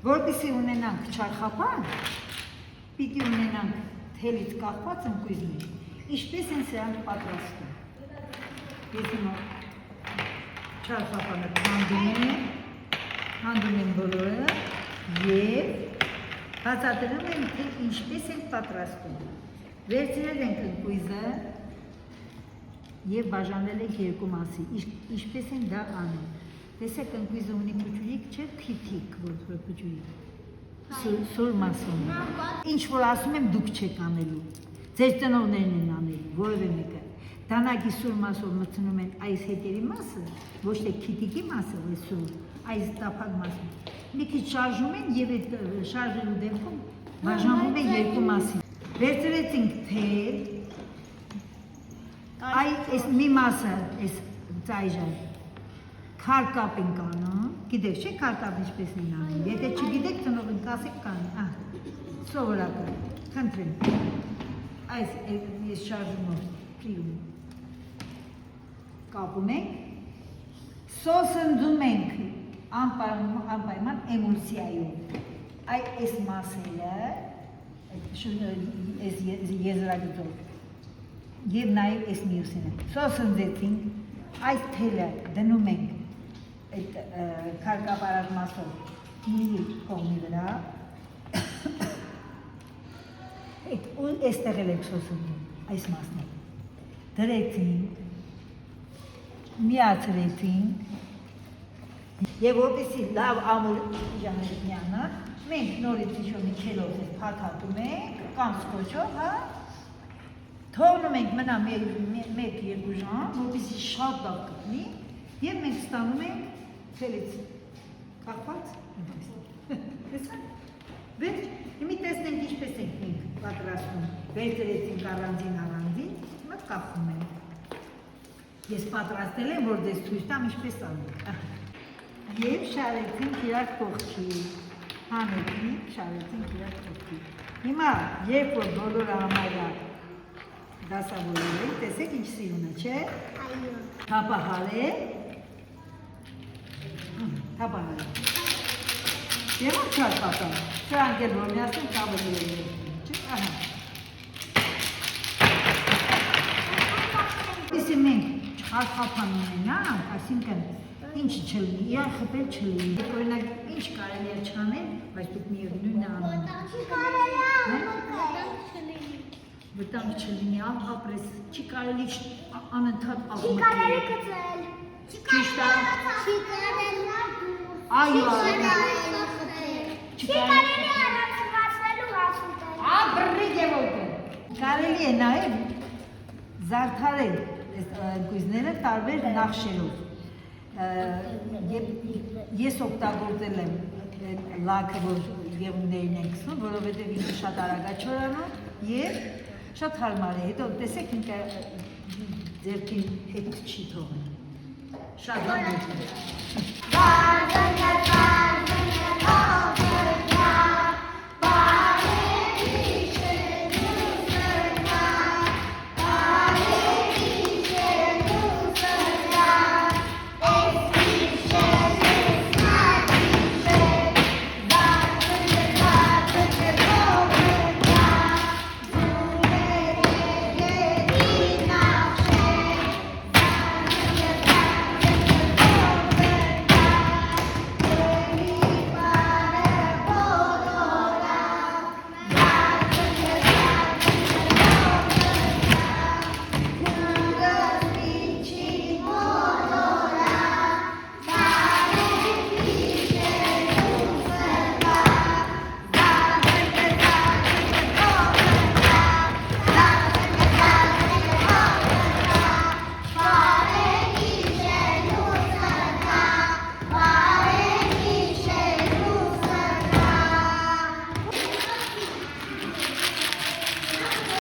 Որպեսզի ունենանք չարխապան, պիտի ունենանք թելից կախված ընկույզներ, ինչպես են սրանք պատրաստում։ Ես հիմա չարխապանը հանդում եմ բոլորը և բացատրում եմ, թե ինչպես ենք պատրաստում։ Վերցրել ենք ընկույզը և բաժանել ենք երկու մասի, ինչպես ենք դա անում։ Տեսեք ընկույզը ունի փուչուրիկ, չէ փիթիկ, որ փուչուրիկ, սուր մասում։ Ինչ որ ասում եմ դուք չեք անելու, ձեր ծնողներն են անելու, որևէ մեկը։ Դանակի սուր մասով մտցնում են այս հետերի մասը, ոչ թե քիթիկի մասը, որ սուր, այս տափակ մասը։ Մի քիչ շարժում են և այդ շարժելու դեպքում բաժանվում է երկու մասի։ Վերցրեցինք թել, այս մի մասը, այս ծայրը, քարկապ ենք անում, գիտեք չէ քարկապ ինչպես են անում, եթե չգիտեք ծնողին կասեք կանի, սովորական, խնդրեմ, այս շարժումով պրիում, կապում ենք, սոսնդում ենք անպայման էմուլսիայով, այս մասերը, այս եզրագծով և նաև այս մյուսինը, սոսնդեցինք, այս թելը դնում ենք այդ քարկապարած մասով մի կողմի վրա, ու այստեղ էլ ենք սոսնդում, այս մասն է, դրեցինք, միացրեցինք, և որպեսզի լավ ամուր ժանրիկնյանը, մենք նորից ինչ-որ մի քելով փաթաթում ենք, կամ սկոչով, թողնում ենք մնա 1-2 ժամ, որպեսզի շատ լավ կպնի, և մենք ստանում ենք թելից կախված, վերջ, հիմի տեսնենք ինչպես ենք մենք պատրաստում, վերցրեցինք առանձին, հիմա կախում ենք, ես պատրաստել եմ, որ դες թույլ տամ ինչպես անում, և շարեցինք իրար կողքի, հանեցինք, շարեցինք իրար կողքի, հիմա երբ որ բոլորը համարյա դասավորել ենք, տեսեք ինչ սիրուն է, չէ? Թափահարել, և որ չար պատան, սրանք էլ որ միասին կավելի է, չէ? Իսկ մենք չարխապան ունենանք, այսինքն ինչ չլինի, իրար խպել չլինի, օրինակ ինչ կարելի է չանել, բայց դուք միևնույնն է անում։ Վտանգ չլինի, ապրես, չի կարելի անընդհատ աղմկել։ Չի կարելի կծել։ Ճիշտ է։ Չի կարելի այո, չի կարելի առանցվածնելու հասուտել։ Բռիկ է ոտը։ Կարելի է նաև զարդարել ընկույզները տարբեր նախշերով։ Ես օգտագործել եմ լաքը, որ եղունգներին են գցում, որովհետև ինքը շատ արագ է չորանում և շատ հարմար է, հետո տեսեք ինքը ձեռքին հետ չի թողնում, շատ լավ է։